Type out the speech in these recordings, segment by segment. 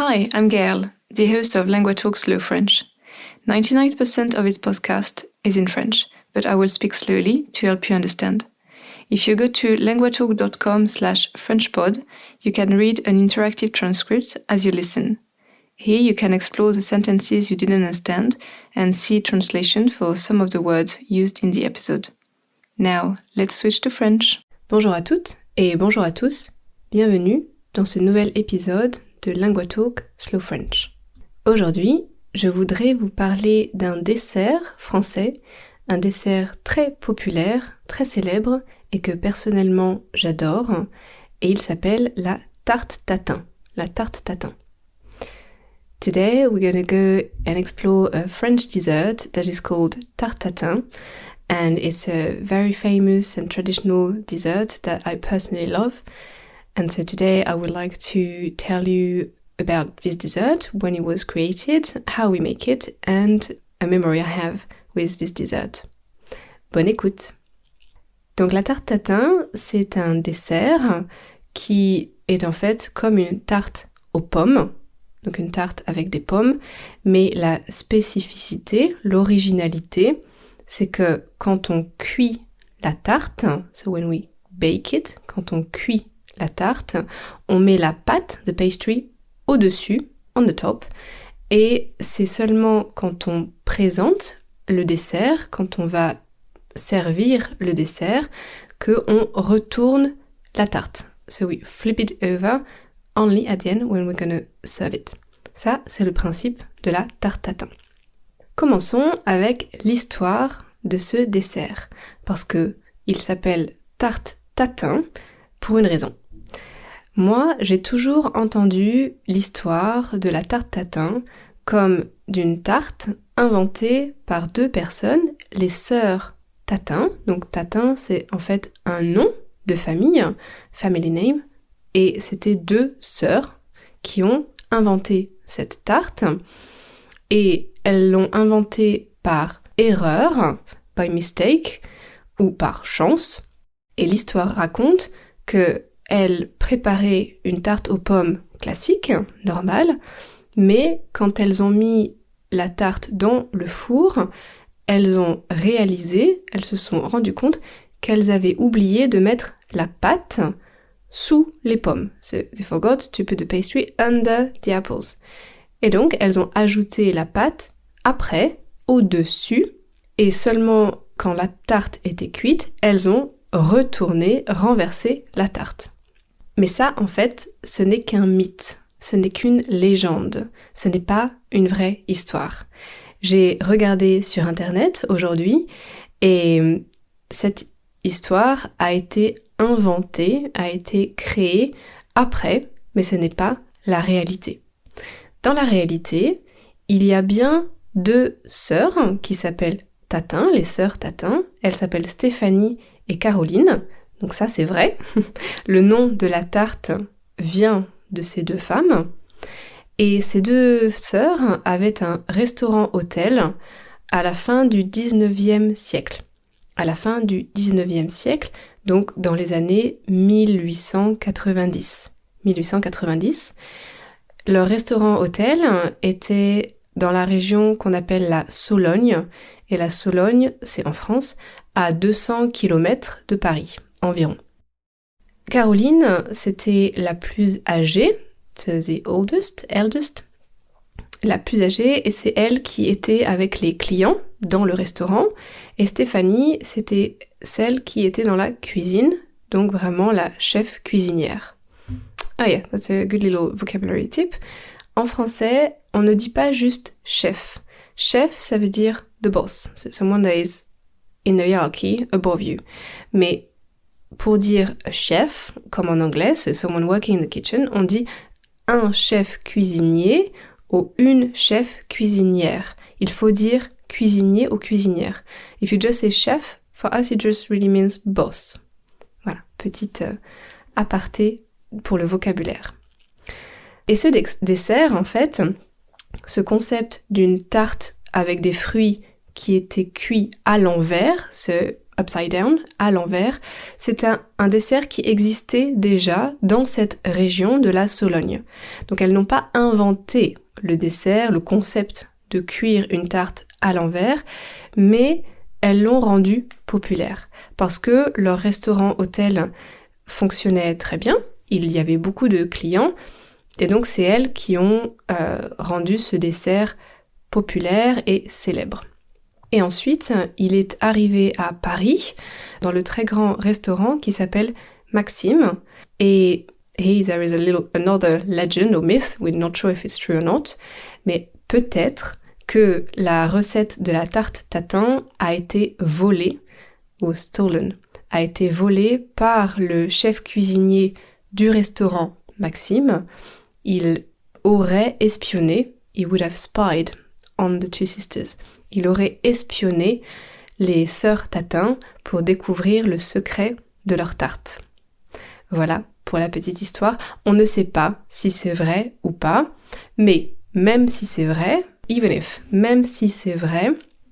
Hi, I'm Gail, the host of LanguaTalk Slow French. 99% of its podcast is in French, but I will speak slowly to help you understand. If you go to languatalk.com/FrenchPod, you can read an interactive transcript as you listen. Here you can explore the sentences you didn't understand and see translation for some of the words used in the episode. Now, let's switch to French. Bonjour à toutes et bonjour à tous. Bienvenue dans ce nouvel épisode de LanguaTalk Slow French. Aujourd'hui, je voudrais vous parler d'un dessert français, un dessert très populaire, très célèbre et que personnellement j'adore, et il s'appelle la tarte tatin. La tarte tatin. Today we're going to go and explore a French dessert that is called tarte tatin, and it's a very famous and traditional dessert that I personally love. And so today I would like to tell you about this dessert, when it was created, how we make it, and a memory I have with this dessert. Bonne écoute! Donc la tarte tatin, c'est un dessert qui est en fait comme une tarte aux pommes, donc une tarte avec des pommes, mais la spécificité, l'originalité, c'est que quand on cuit la tarte, so when we bake it, quand on cuit la tarte, on met la pâte, the pastry, au-dessus, on the top, et c'est seulement quand on présente le dessert, quand on va servir le dessert, qu'on retourne la tarte. So we flip it over only at the end when we're gonna serve it. Ça, c'est le principe de la tarte tatin. Commençons avec l'histoire de ce dessert, parce que il s'appelle tarte tatin pour une raison. Moi, j'ai toujours entendu l'histoire de la tarte tatin comme d'une tarte inventée par deux personnes, les sœurs Tatin. Donc Tatin, c'est en fait un nom de famille, family name, et c'était deux sœurs qui ont inventé cette tarte, et elles l'ont inventée par erreur, by mistake, ou par chance, et l'histoire raconte que elles préparaient une tarte aux pommes classique, normale, mais quand elles ont mis la tarte dans le four, elles ont réalisé, elles se sont rendues compte qu'elles avaient oublié de mettre la pâte sous les pommes. So they forgot to put the pastry under the apples. Et donc, elles ont ajouté la pâte après, au-dessus, et seulement quand la tarte était cuite, elles ont renversé la tarte. Mais ça, en fait, ce n'est qu'un mythe, ce n'est qu'une légende, ce n'est pas une vraie histoire. J'ai regardé sur internet aujourd'hui et cette histoire a été inventée, a été créée après, mais ce n'est pas la réalité. Dans la réalité, il y a bien deux sœurs qui s'appellent Tatin, les sœurs Tatin. Elles s'appellent Stéphanie et Caroline. Donc ça, c'est vrai. Le nom de la tarte vient de ces deux femmes. Et ces deux sœurs avaient un restaurant-hôtel à la fin du 19e siècle. À la fin du 19e siècle, donc dans les années 1890. 1890. Leur restaurant-hôtel était dans la région qu'on appelle la Sologne. Et la Sologne, c'est en France, à 200 km de Paris, environ. Caroline, c'était la plus âgée, the eldest, la plus âgée, et c'est elle qui était avec les clients dans le restaurant. Et Stéphanie, c'était celle qui était dans la cuisine, donc vraiment la chef cuisinière. Ah yeah, that's a good little vocabulary tip. En français, on ne dit pas juste chef. Chef, ça veut dire the boss, so someone that is in the hierarchy above you. Mais pour dire a chef, comme en anglais, so someone working in the kitchen, on dit un chef cuisinier ou une chef cuisinière. Il faut dire cuisinier ou cuisinière. If you just say chef, for us it just really means boss. Voilà, petite aparté pour le vocabulaire. Et ce dessert, en fait, ce concept d'une tarte avec des fruits qui étaient cuits à l'envers, so upside down, à l'envers, c'est un dessert qui existait déjà dans cette région de la Sologne. Donc elles n'ont pas inventé le dessert, le concept de cuire une tarte à l'envers, mais elles l'ont rendu populaire parce que leur restaurant-hôtel fonctionnait très bien, il y avait beaucoup de clients et donc c'est elles qui ont rendu ce dessert populaire et célèbre. Et ensuite, il est arrivé à Paris dans le très grand restaurant qui s'appelle Maxime et here there is another legend or myth, we're not sure if it's true or not, mais peut-être que la recette de la tarte tatin a été volée, ou stolen, a été volée par le chef cuisinier du restaurant Maxime. Il aurait espionné, he would have spied on the two sisters. Il aurait espionné les sœurs Tatin pour découvrir le secret de leur tarte. Voilà pour la petite histoire. On ne sait pas si c'est vrai ou pas, mais même si c'est vrai, même si c'est vrai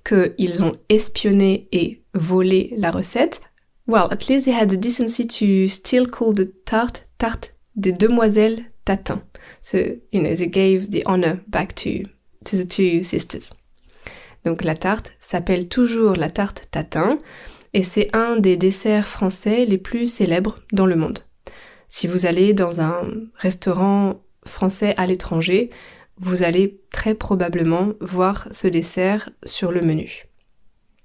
qu'ils ont espionné et volé la recette, well, at least they had the decency to still call the tarte des demoiselles Tatin. So, they gave the honor back to the two sisters. Donc la tarte s'appelle toujours la tarte Tatin et c'est un des desserts français les plus célèbres dans le monde. Si vous allez dans un restaurant français à l'étranger, vous allez très probablement voir ce dessert sur le menu.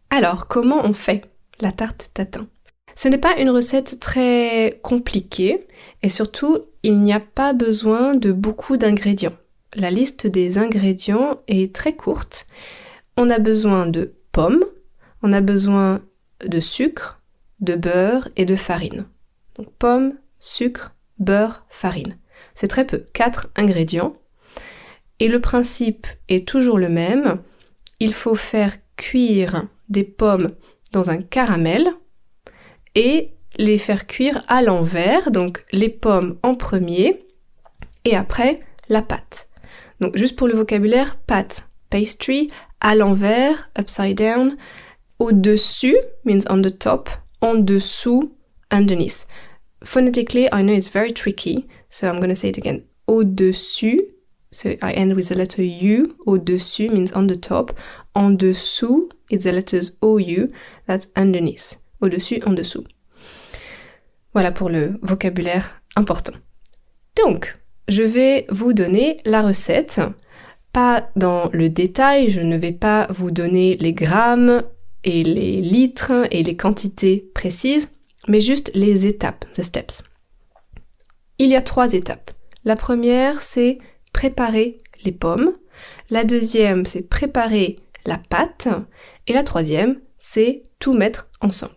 Alors, comment on fait la tarte Tatin ? Ce n'est pas une recette très compliquée et surtout, il n'y a pas besoin de beaucoup d'ingrédients. La liste des ingrédients est très courte. On a besoin de pommes, on a besoin de sucre, de beurre et de farine. Donc pommes, sucre, beurre, farine. C'est très peu, 4 ingrédients. Et le principe est toujours le même. Il faut faire cuire des pommes dans un caramel et les faire cuire à l'envers, donc les pommes en premier et après la pâte. Donc juste pour le vocabulaire, pâte, pastry, à l'envers, upside down, au-dessus, means on the top, en dessous, underneath. Phonetically, I know it's very tricky, so I'm going to say it again. Au-dessus, so I end with the letter U, au-dessus means on the top, en dessous, it's the letters OU, that's underneath. Au-dessus, en dessous. Voilà pour le vocabulaire important. Donc, je vais vous donner la recette. Pas dans le détail, je ne vais pas vous donner les grammes et les litres et les quantités précises, mais juste les étapes, the steps. Il y a 3 étapes. La première, c'est préparer les pommes. La deuxième, c'est préparer la pâte. Et la troisième, c'est tout mettre ensemble.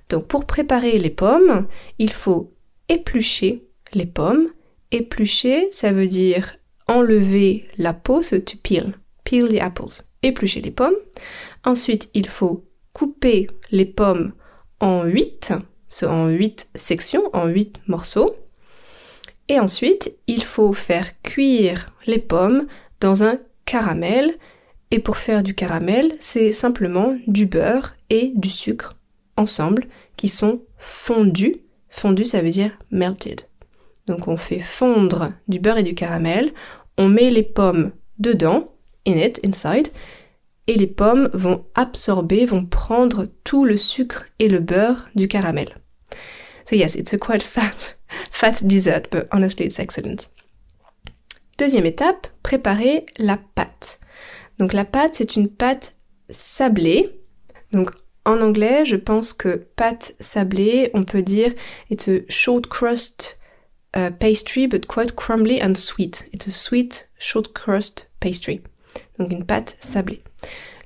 Donc pour préparer les pommes, il faut éplucher les pommes. Éplucher, ça veut dire enlever la peau, so to peel the apples, éplucher les pommes. Ensuite, il faut couper les pommes en 8, en 8 sections, en 8 morceaux. Et ensuite, il faut faire cuire les pommes dans un caramel. Et pour faire du caramel, c'est simplement du beurre et du sucre ensemble qui sont fondus. Fondu, ça veut dire melted. Donc on fait fondre du beurre et du caramel, on met les pommes dedans, inside, et les pommes vont absorber, vont prendre tout le sucre et le beurre du caramel. So yes, it's a quite fat dessert, but honestly it's excellent. Deuxième étape, préparer la pâte. Donc la pâte, c'est une pâte sablée. Donc en anglais, je pense que pâte sablée, on peut dire it's a short crust pastry, but quite crumbly and sweet. It's a sweet short crust pastry. Donc une pâte sablée.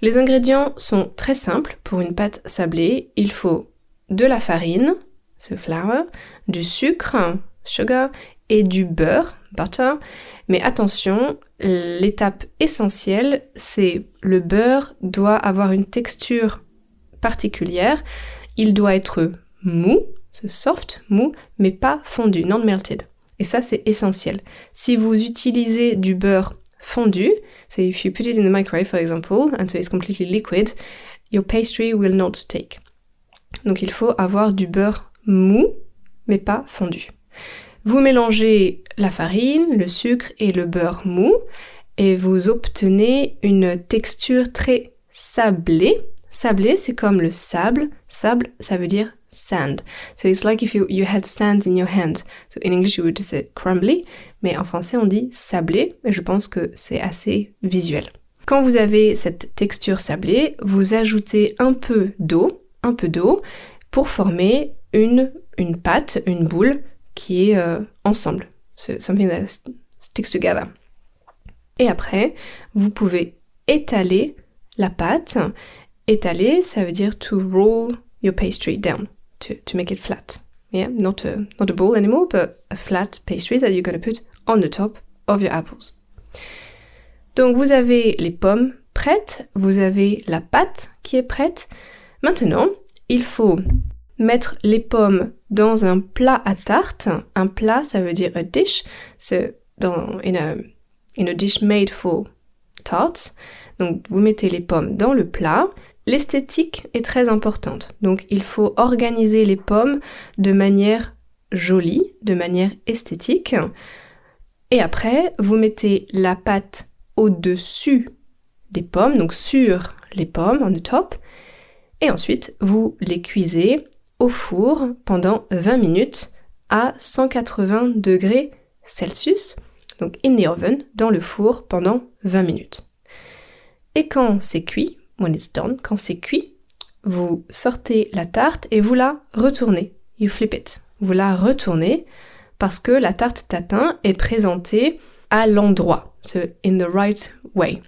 Les ingrédients sont très simples pour une pâte sablée. Il faut de la farine, so flour, du sucre, sugar, et du beurre, butter. Mais attention, l'étape essentielle, c'est le beurre doit avoir une texture particulière. Il doit être mou, so soft, mou, mais pas fondu, non melted. Et ça, c'est essentiel. Si vous utilisez du beurre fondu, so if you put it in the microwave, for example, and so it's completely liquid, your pastry will not take. Donc il faut avoir du beurre mou, mais pas fondu. Vous mélangez la farine, le sucre et le beurre mou et vous obtenez une texture très sablée. Sablé, c'est comme le sable. Sable, ça veut dire sand. So it's like if you had sand in your hand. So in English you would say crumbly, mais en français on dit sablé, et je pense que c'est assez visuel. Quand vous avez cette texture sablée, vous ajoutez un peu d'eau pour former une pâte, une boule qui est ensemble. So something that sticks together. Et après, vous pouvez étaler la pâte. Étaler, ça veut dire to roll your pastry down, to make it flat. Yeah, not a ball anymore, but a flat pastry that you're going to put on the top of your apples. Donc vous avez les pommes prêtes, vous avez la pâte qui est prête. Maintenant, il faut mettre les pommes dans un plat à tarte. Un plat, ça veut dire a dish. So in a dish made for tarts. Donc vous mettez les pommes dans le plat. L'esthétique est très importante. Donc il faut organiser les pommes de manière jolie, de manière esthétique. Et après, vous mettez la pâte au-dessus des pommes, donc sur les pommes, on the top. Et ensuite, vous les cuisez au four pendant 20 minutes à 180 degrés Celsius, donc in the oven, dans le four pendant 20 minutes. Et quand c'est cuit, when it's done, quand c'est cuit, vous sortez la tarte et vous la retournez. You flip it. Vous la retournez parce que la tarte tatin est présentée à l'endroit. So in the right way.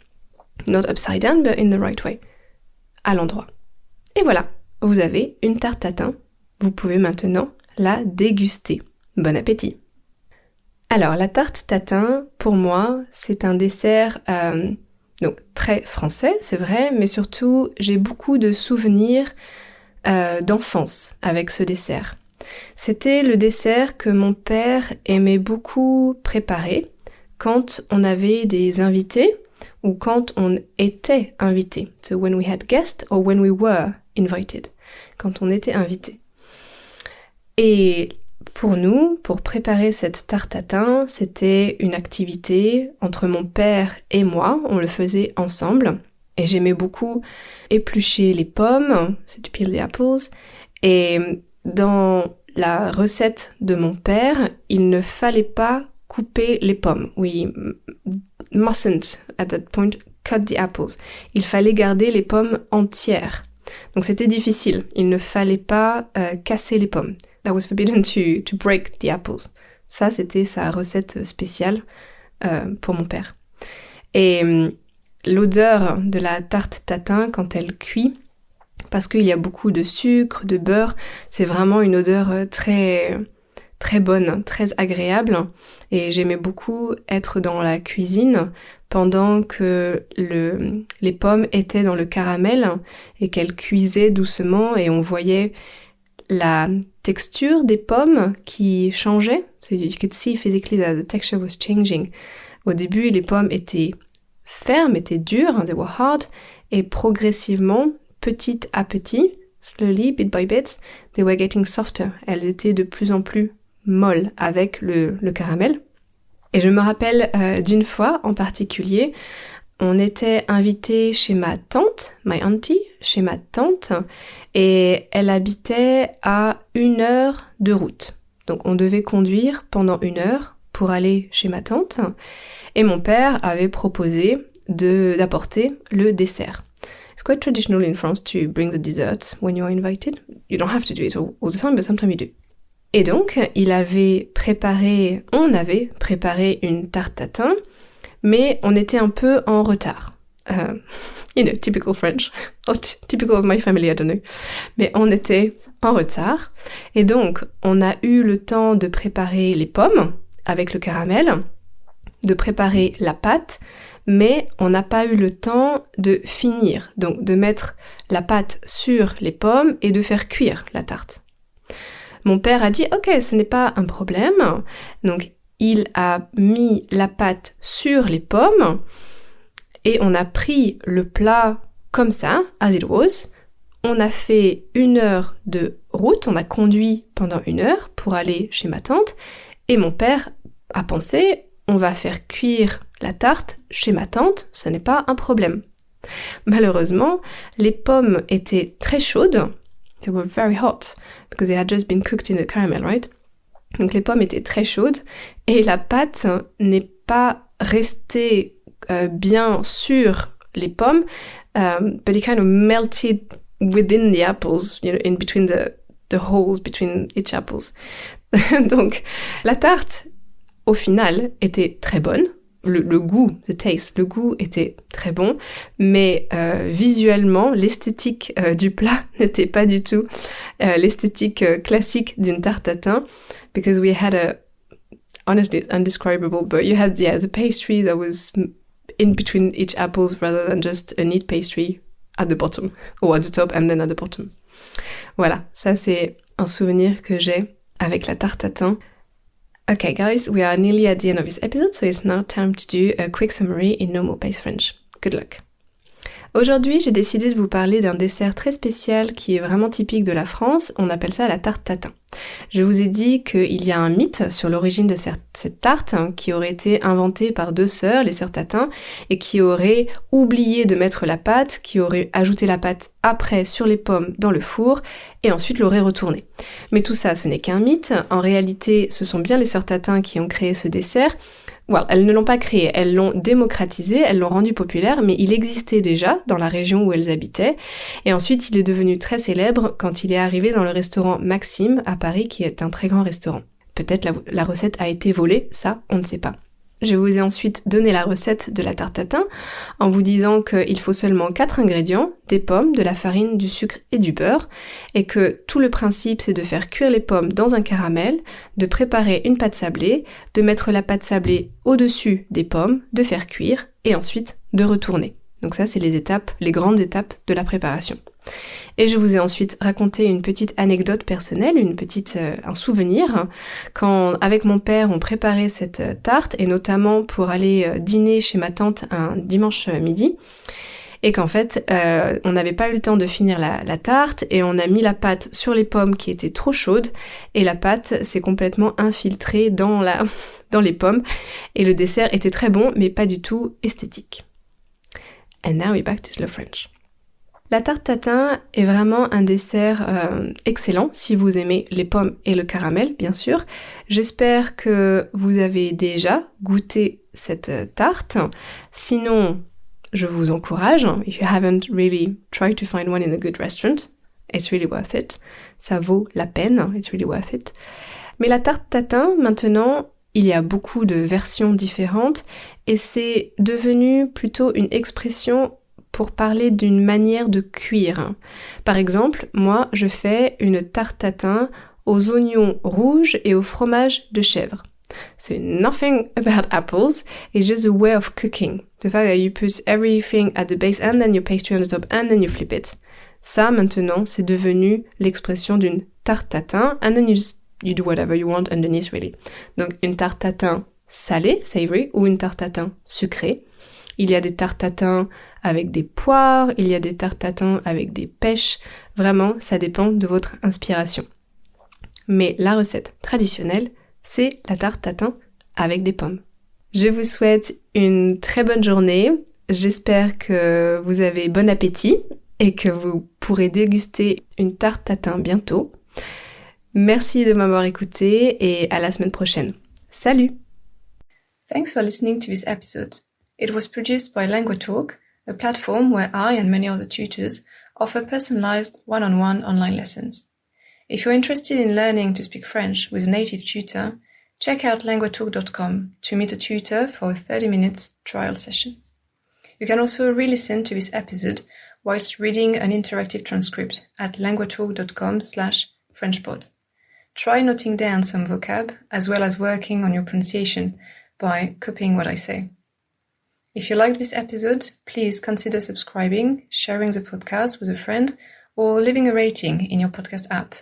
Not upside down, but in the right way. À l'endroit. Et voilà, vous avez une tarte tatin. Vous pouvez maintenant la déguster. Bon appétit! Alors, la tarte tatin, pour moi, c'est un dessert donc très français, c'est vrai, mais surtout, j'ai beaucoup de souvenirs d'enfance avec ce dessert. C'était le dessert que mon père aimait beaucoup préparer quand on avait des invités ou quand on était invité. So when we had guests or when we were invited. Quand on était invité. Et pour nous, pour préparer cette tarte tatin, c'était une activité entre mon père et moi. On le faisait ensemble. Et j'aimais beaucoup éplucher les pommes, c'est to peel the apples. Et dans la recette de mon père, il ne fallait pas couper les pommes. We mustn't, at that point, cut the apples. Il fallait garder les pommes entières. Donc c'était difficile. Il ne fallait pas casser les pommes. That was forbidden to break the apples. Ça, c'était sa recette spéciale pour mon père. Et l'odeur de la tarte tatin quand elle cuit, parce qu'il y a beaucoup de sucre, de beurre, c'est vraiment une odeur très, très bonne, très agréable. Et j'aimais beaucoup être dans la cuisine pendant que les pommes étaient dans le caramel et qu'elles cuisaient doucement et on voyait la texture des pommes qui changeait. So you could see physically that the texture was changing. Au début, les pommes étaient fermes, étaient dures, they were hard, et progressivement, petit à petit, slowly, bit by bit, they were getting softer. Elles étaient de plus en plus molles avec le caramel. Et je me rappelle d'une fois en particulier, on était invité chez ma tante, my auntie, chez ma tante, et elle habitait à 1 heure de route. Donc on devait conduire pendant 1 heure pour aller chez ma tante, et mon père avait proposé d'apporter le dessert. It's quite traditional in France to bring the dessert when you're invited. You don't have to do it all the time, but sometimes you do. Et donc, on avait préparé une tarte tatin, mais on était un peu en retard. Typical French, or typical of my family, I don't know. Mais on était en retard, et donc on a eu le temps de préparer les pommes avec le caramel, de préparer la pâte, mais on n'a pas eu le temps de finir, donc de mettre la pâte sur les pommes et de faire cuire la tarte. Mon père a dit « Ok, ce n'est pas un problème ». Donc, il a mis la pâte sur les pommes et on a pris le plat comme ça, as it was, on a fait 1 heure de route, on a conduit pendant 1 heure pour aller chez ma tante, et mon père a pensé, on va faire cuire la tarte chez ma tante, ce n'est pas un problème. Malheureusement, les pommes étaient très chaudes, they were very hot, because they had just been cooked in the caramel, right? Donc les pommes étaient très chaudes, et la pâte n'est pas restée bien sur les pommes, but it kind of melted within the apples, you know, in between the holes between each apples. Donc, la tarte, au final, était très bonne. Le goût, the taste, le goût était très bon, mais visuellement, l'esthétique du plat n'était pas du tout l'esthétique classique d'une tarte tatin, because we had honestly, it's undescribable, but you had, the pastry that was in between each apples rather than just a neat pastry at the bottom, or at the top and then at the bottom. Voilà, ça c'est un souvenir que j'ai avec la tarte tatin. Okay guys, we are nearly at the end of this episode, so it's now time to do a quick summary in normal pace French. Good luck. Aujourd'hui, j'ai décidé de vous parler d'un dessert très spécial qui est vraiment typique de la France, on appelle ça la tarte tatin. Je vous ai dit qu'il y a un mythe sur l'origine de cette tarte qui aurait été inventée par 2 sœurs, les sœurs Tatin, et qui auraient oublié de mettre la pâte, qui auraient ajouté la pâte après sur les pommes dans le four, et ensuite l'auraient retournée. Mais tout ça, ce n'est qu'un mythe. En réalité, ce sont bien les sœurs Tatin qui ont créé ce dessert. Well, elles ne l'ont pas créé, elles l'ont démocratisé, elles l'ont rendu populaire, mais il existait déjà dans la région où elles habitaient. Et ensuite, il est devenu très célèbre quand il est arrivé dans le restaurant Maxime à Paris, qui est un très grand restaurant. Peut-être la recette a été volée, ça, on ne sait pas. Je vous ai ensuite donné la recette de la tarte tatin en vous disant qu'il faut seulement 4 ingrédients, des pommes, de la farine, du sucre et du beurre, et que tout le principe c'est de faire cuire les pommes dans un caramel, de préparer une pâte sablée, de mettre la pâte sablée au-dessus des pommes, de faire cuire et ensuite de retourner. Donc ça c'est les grandes étapes de la préparation. Et je vous ai ensuite raconté une petite anecdote personnelle, un souvenir, quand avec mon père on préparait cette tarte, et notamment pour aller dîner chez ma tante un dimanche midi, et qu'en fait on n'avait pas eu le temps de finir la tarte, et on a mis la pâte sur les pommes qui étaient trop chaudes, et la pâte s'est complètement infiltrée dans les pommes, et le dessert était très bon, mais pas du tout esthétique. And now we're back to slow French. La tarte tatin est vraiment un dessert excellent si vous aimez les pommes et le caramel, bien sûr. J'espère que vous avez déjà goûté cette tarte. Sinon, je vous encourage. If you haven't really, try to find one in a good restaurant. It's really worth it. Ça vaut la peine. It's really worth it. Mais la tarte tatin, maintenant, il y a beaucoup de versions différentes et c'est devenu plutôt une expression pour parler d'une manière de cuire. Par exemple, moi, je fais une tarte tatin aux oignons rouges et au fromage de chèvre. So nothing about apples, it's just a way of cooking. The fact that you put everything at the base and then your pastry on the top and then you flip it. Ça, maintenant, c'est devenu l'expression d'une tarte tatin, and then you do whatever you want underneath, really. Donc, une tarte tatin salée, savory, ou une tarte tatin sucrée. Il y a des tartes tatin avec des poires, il y a des tartes tatin avec des pêches. Vraiment, ça dépend de votre inspiration. Mais la recette traditionnelle, c'est la tarte tatin avec des pommes. Je vous souhaite une très bonne journée. J'espère que vous avez bon appétit et que vous pourrez déguster une tarte tatin bientôt. Merci de m'avoir écouté et à la semaine prochaine. Salut! Thanks for listening to this episode. It was produced by LanguaTalk, a platform where I and many other tutors offer personalized one-on-one online lessons. If you're interested in learning to speak French with a native tutor, check out languatalk.com to meet a tutor for a 30-minute trial session. You can also re-listen to this episode whilst reading an interactive transcript at languatalk.com/FrenchPod. Try noting down some vocab as well as working on your pronunciation by copying what I say. If you liked this episode, please consider subscribing, sharing the podcast with a friend, or leaving a rating in your podcast app.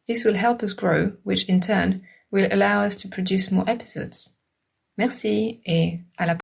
This will help us grow, which in turn will allow us to produce more episodes. Merci et à la prochaine.